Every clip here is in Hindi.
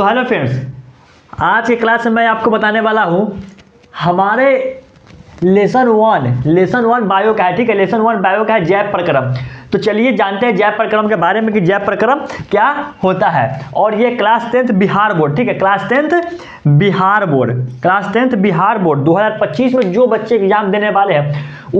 तो हेलो फ्रेंड्स, आज के क्लास में मैं आपको बताने वाला हूँ हमारे लेसन वन बायो का है। ठीक है, लेसन वन बायो का है जैव प्रक्रम। तो चलिए जानते हैं जैव प्रक्रम के बारे में कि जैव प्रक्रम क्या होता है। और ये क्लास 10th बिहार बोर्ड, ठीक है, क्लास 10th बिहार बोर्ड 2025 में जो बच्चे एग्जाम देने वाले हैं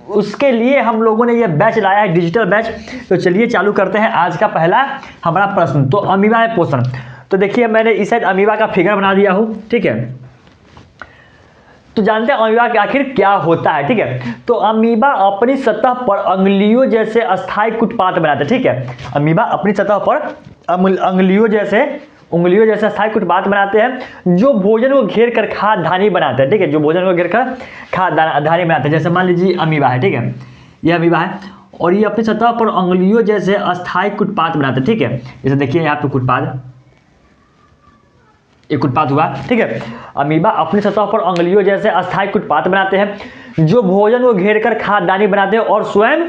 उसके लिए हम लोगों ने ये बैच लाया है, डिजिटल बैच। तो चलिए चालू करते हैं आज का पहला हमारा प्रश्न। तो अमीबा है पोषण। तो देखिए मैंने इस साइड अमीबा का फिगर बना दिया हूँ। ठीक है, तो जानते हैं अमीबा के आखिर क्या होता है। ठीक है, तो अमीबा अपनी सतह पर अंगुलियों जैसे अस्थायी कुटपाथ बनाते हैं। ठीक है, अमीबा अपनी सतह पर अंगुलियों जैसे अस्थायी कुटपाथ बनाते हैं जो भोजन को घेर कर खाद्यान्नी बनाते हैं। ठीक है, जो भोजन को घेर कर खाद्यान्नी बनाते हैं। जैसे मान लीजिए अमीबा है, ठीक है, ये अमीबा है और ये अपनी सतह पर अंगुलियों जैसे अस्थायी कुटपाथ बनाते हैं। ठीक है, जैसे देखिए यहाँ पे कुटपाथ, एक कुटपाथ हुआ। ठीक है, अमीबा अपनी सतह पर अंगुलियों जैसे अस्थायी कुटपाथ बनाते हैं जो भोजन को घेर कर खाद्यान्नी बनाते हैं और स्वयं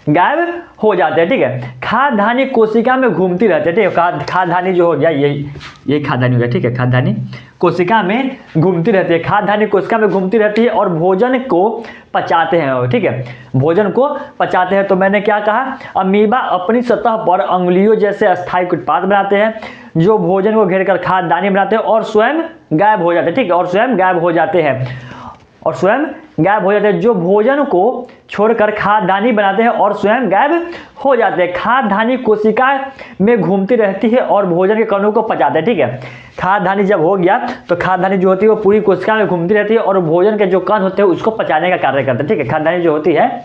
गायब हो जाते हैं। ठीक है, खाद्यान्नी कोशिका में घूमती रहती है। ठीक है, खाद्यान्नी जो हो गया यही खाद्यान्नी हो गया। ठीक है, खाद्यान्नी कोशिका में घूमती रहती है, खाद्यान्नी कोशिका में घूमती रहती है और भोजन को पचाते हैं। ठीक है, भोजन को पचाते हैं। तो मैंने क्या कहा, अमीबा अपनी सतह पर अंगुलियों जैसे अस्थायी कुटपाथ बनाते हैं जो भोजन को घेर कर खाद्यान्नी बनाते हैं और स्वयं गायब हो जाते हैं। ठीक है, और स्वयं गायब हो जाते हैं जो भोजन को छोड़कर खाद्यान्नी बनाते हैं और स्वयं गायब हो जाते हैं। खाद्यान्नी कोशिका में घूमती रहती है और भोजन के कणों को पचाते हैं। ठीक है, खाद्यान्नी जब हो गया तो खाद्यान्नी जो होती है वो पूरी कोशिका में घूमती रहती है और भोजन के जो कण होते हैं उसको पचाने का कार्य करते हैं। ठीक है, खाद्यान्नी जो होती है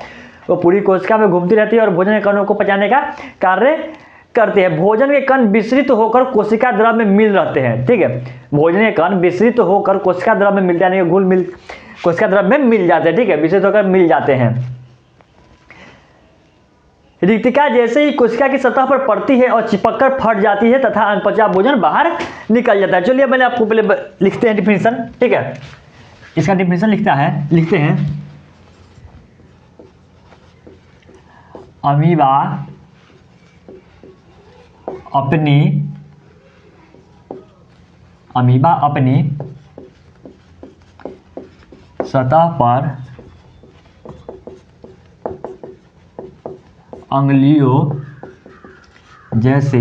वो पूरी कोशिका में घूमती रहती है और भोजन के कणों को पचाने का कार्य करते हैं। भोजन के कण विसरित होकर कोशिका द्रव में मिल रहते हैं। ठीक है, भोजन के कण विसरित होकर कोशिका द्रव में मिलते हैं, घुल मिल कोशिका द्रव में मिल जाते हैं। ठीक है, विसरित होकर मिल जाते हैं। रिक्तिका जैसे ही कोशिका की सतह पर पड़ती है और चिपककर फट जाती है तथा अनपचा भोजन बाहर निकल जाता है। चलिए मैंने आपको पहले लिखते हैं डिफिनीशन। ठीक है, इसका डिफिनीशन लिखते हैं अमीबा अपनी सतह पर अंगुलियों जैसे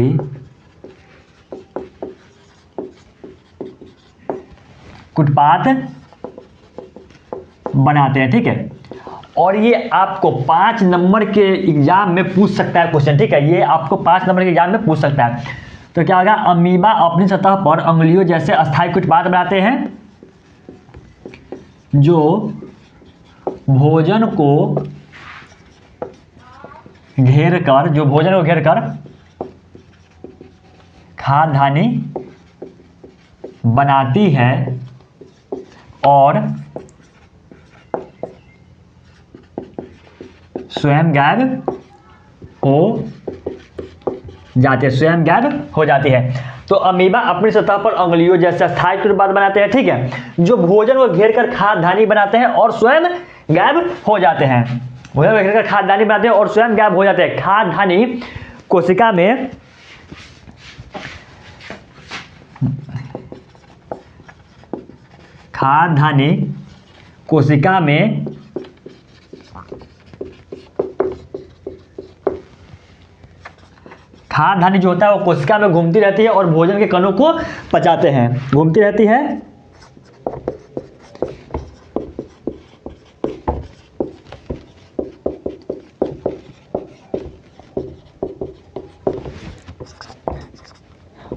कुटपाथ बनाते हैं। ठीक है, और ये आपको 5 नंबर के एग्जाम में पूछ सकता है क्वेश्चन। ठीक है, ये आपको 5 नंबर के एग्जाम में पूछ सकता है। तो क्या होगा, अमीबा अपनी सतह पर अंगुलियों जैसे अस्थायी कुटपाथ बनाते हैं जो भोजन को घेर कर खाद्यान्नी बनाती है और स्वयं गायब हो जाती है। तो अमीबा अपनी सतह पर अंगुलियों जैसे अस्थायी कुटपाथ बनाते हैं। ठीक है, जो भोजन को घेर कर खाद्यान्नी बनाते हैं और स्वयं गायब हो जाते हैं। भोजन को घेर कर खाद्यान्नी बनाते हैं और स्वयं गायब हो जाते हैं। खाद्यान्नी कोशिका में खाद्यान्नी जो होता है वो कोशिका में घूमती रहती है और भोजन के कणों को पचाते हैं, घूमती रहती है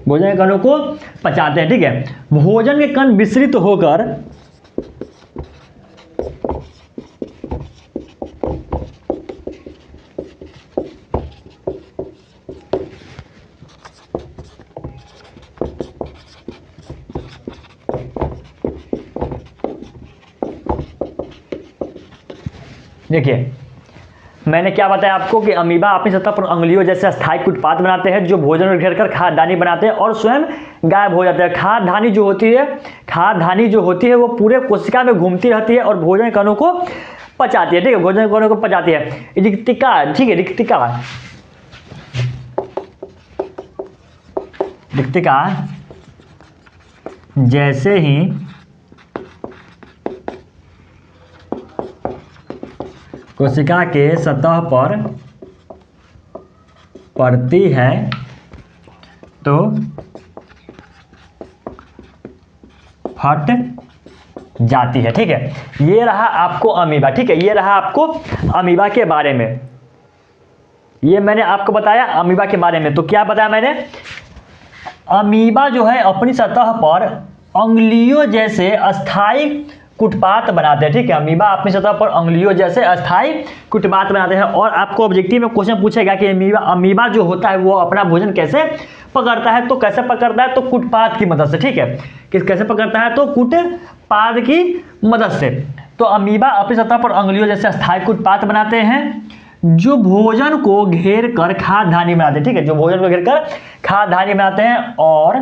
भोजन के कणों को पचाते हैं। ठीक है, भोजन के कण विसरित होकर देखिए मैंने क्या बताया आपको कि अमीबा अपनी सतह पर अंगुलियों जैसे अस्थायी कुटपाथ बनाते हैं जो भोजन को घेर कर खाद्यान्नी बनाते हैं और स्वयं गायब हो जाते हैं। खाद्यान्नी जो होती है वो पूरे कोशिका में घूमती रहती है और भोजन कणों को पचाती है। ठीक है, भोजन कणों को पचाती है। रिक्तिका, ठीक है, रिक्तिका जैसे ही कोशिका के सतह पर पड़ती है तो फट जाती है। ठीक है, ये रहा आपको अमीबा। ठीक है, ये रहा आपको अमीबा के बारे में, ये मैंने आपको बताया अमीबा के बारे में। तो क्या बताया मैंने, अमीबा जो है अपनी सतह पर अंगुलियों जैसे अस्थाई कुटपात बनाते हैं। ठीक है, अमीबा अपनी सतह पर अंगुलियों जैसे अस्थाई कुटपात बनाते हैं। और आपको ऑब्जेक्टिव में क्वेश्चन पूछेगा कि अमीबा जो होता है वो अपना भोजन कैसे पकड़ता है, तो कैसे पकड़ता है, तो कुटपात की मदद से। ठीक है, कैसे पकड़ता है, तो कुटपात की मदद से। तो अमीबा अपनी सतह पर अंगुलियों जैसे अस्थाई कुटपात बनाते हैं जो भोजन को घेर कर खाद्य धानी बनाते हैं। ठीक है, जो भोजन को घेर कर खाद्य धानी बनाते हैं और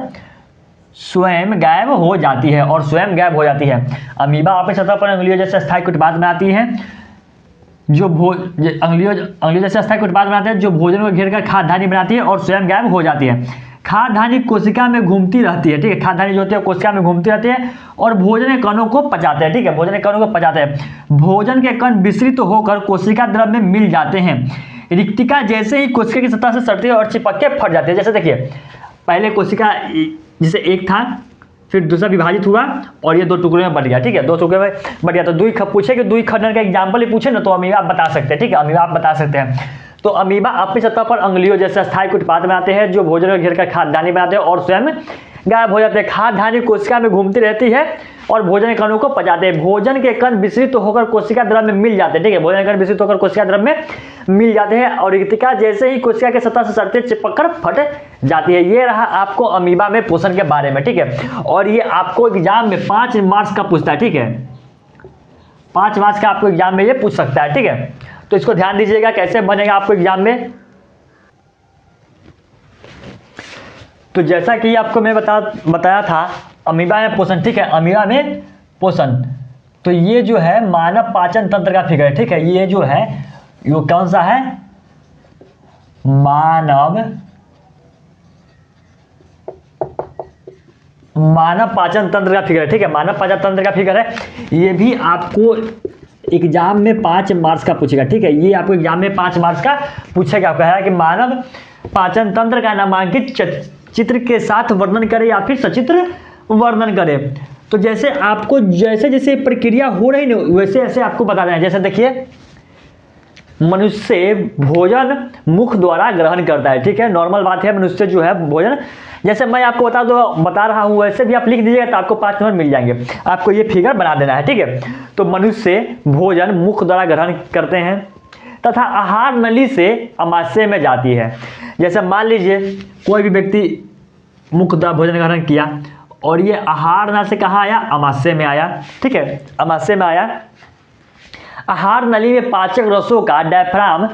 स्वयं गायब हो जाती है, और स्वयं गायब हो जाती है। अमीबा अपनी सतह पर अंगुलियों जैसे अस्थाई कुटपात बनाती है जो अंगुलियों जैसे अस्थाई कुटपात बनाते हैं जो भोजन को घेर कर खाद्य धानी बनाती है और स्वयं गायब हो जाती है। खाद्य धानी कोशिका में घूमती रहती है। ठीक है, खाद्य धानी जो होती है कोशिका में घूमती रहती है और भोजन के कणों को पचाते हैं। ठीक है, भोजन के कणों को पचाते हैं। भोजन के कण विस्तृत होकर कोशिका द्रव में मिल जाते हैं। रिक्तिका जैसे ही कोशिका की सतह से सटती है और चिपक के फट जाती है। जैसे देखिए, पहले कोशिका जैसे एक था, फिर दूसरा विभाजित हुआ और ये दो टुकड़े में बट गया। ठीक है, दो टुकड़े में बट गया। तो दुई पूछे कि दुई खंडन का एग्जाम्पल ही पूछे ना, तो अमीबा आप बता सकते हैं। ठीक है, अमीबा आप बता सकते हैं। तो अमीबा अपनी सतह पर अंगुलियों जैसे अस्थाई कुटपात बनाते हैं जो भोजन को घेर कर खाद्य धानी बनाते हैं और स्वयं गायब हो जाते हैं। खाद्य धानी कोशिका में घूमती रहती है और भोजन के कणों को पचाते हैं। भोजन के कण विस्तृत होकर कोशिका द्रव में मिल जाते हैं। ठीक है, भोजन के कण विस्तृत होकर कोशिका द्रव में मिल जाते हैं और रिक्तिका जैसे ही कोशिका के सतह से सटते चिपक कर फट जाती है। ये रहा आपको अमीबा में पोषण के बारे में। ठीक है, और ये आपको एग्जाम में 5 मार्क्स का पूछता है। ठीक है, 5 मार्क्स का आपको एग्जाम में ये पूछ सकता है। ठीक है, तो इसको ध्यान दीजिएगा कैसे बनेगा आपको एग्जाम में। तो जैसा कि आपको मैं बताया था अमीबा में पोषण। ठीक है, अमीबा में पोषण, तो ये जो है मानव पाचन तंत्र का फिगर है। ठीक है, ये जो है ये कौन सा है, मानव पाचन तंत्र का फिगर है। ठीक है, मानव पाचन तंत्र का फिगर है। ये भी आपको एग्जाम में 5 मार्क्स का पूछेगा। ठीक है, ये आपको एग्जाम में 5 मार्क्स का पूछेगा। कहा है कि मानव पाचन तंत्र का नामांकित चित्र के साथ वर्णन करें या फिर सचित्र वर्णन करें। तो जैसे आपको जैसे जैसे प्रक्रिया हो रही ना वैसे ऐसे आपको बता देना है। जैसे देखिए, मनुष्य भोजन मुख द्वारा ग्रहण करता है। ठीक है, नॉर्मल बात है, मनुष्य जो है भोजन, जैसे मैं आपको बता रहा हूँ वैसे भी आप लिख दीजिएगा तो आपको 5 नंबर मिल जाएंगे। आपको ये फिगर बना देना है। ठीक है, तो मनुष्य भोजन मुख द्वारा ग्रहण करते हैं तथा आहार नली से आमाशय में जाती है। जैसे मान लीजिए कोई भी व्यक्ति मुख द्वारा भोजन ग्रहण किया और ये आहार नली से कहाँ आया, आमाशय में आया। ठीक है, आमाशय में आया। आहार नली में पाचक रसों का डायफ्राम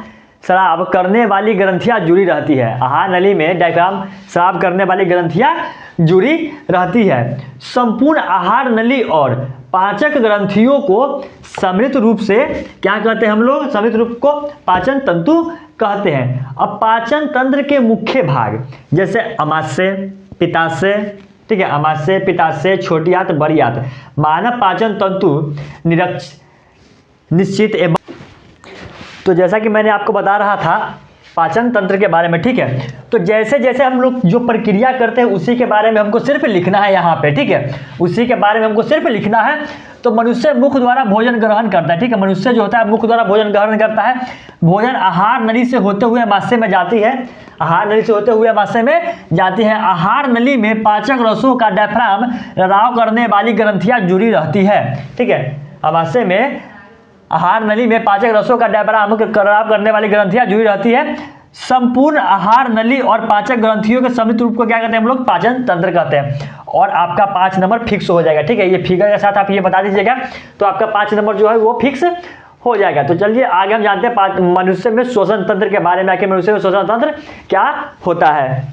स्राव करने वाली ग्रंथियां जुड़ी रहती है। आहार नली में डायफ्राम स्राव करने वाली ग्रंथियां जुड़ी रहती है। संपूर्ण आहार नली और पाचक ग्रंथियों को सम्मिलित रूप से क्या कहते हैं हम लोग, सम्मिलित रूप को पाचन तंतु कहते हैं। अब पाचन तंत्र के मुख्य भाग जैसे आमाशय, पित्ताशय, ठीक है, आमाशय, पित्ताशय, छोटी आंत, बड़ी आंत। मानव पाचन तंतु निश्चित एवं, तो जैसा कि मैंने आपको बता रहा था पाचन तंत्र के बारे में। ठीक है, तो जैसे जैसे हम लोग जो प्रक्रिया करते हैं उसी के बारे में हमको सिर्फ लिखना है यहाँ पे। ठीक है, उसी के बारे में हमको सिर्फ लिखना है। तो मनुष्य मुख द्वारा भोजन ग्रहण करता है। ठीक है, मनुष्य जो होता है मुख द्वारा भोजन ग्रहण करता है। भोजन आहार नली से होते हुए आमाशय में जाती है। आहार नली से होते हुए आमाशय में जाती है। आहार नली में पाचक रसों का डायफ्राम स्राव करने वाली ग्रंथियां जुड़ी रहती है। ठीक है, आमाशय में आहार नली में पाचक रसों का डायफ्राम स्राव करने वाली ग्रंथियां जुड़ी रहती है। संपूर्ण आहार नली और पाचक ग्रंथियों के सम्मिलित रूप को क्या कहते हैं हम लोग, पाचन तंत्र कहते हैं। और आपका 5 नंबर फिक्स हो जाएगा। ठीक है, ये फिगर के साथ आप ये बता दीजिएगा तो आपका 5 नंबर जो है वो फिक्स हो जाएगा। तो चलिए आगे हम जानते हैं मनुष्य में श्वसन तंत्र के बारे में, कि मनुष्य में श्वसन तंत्र क्या होता है।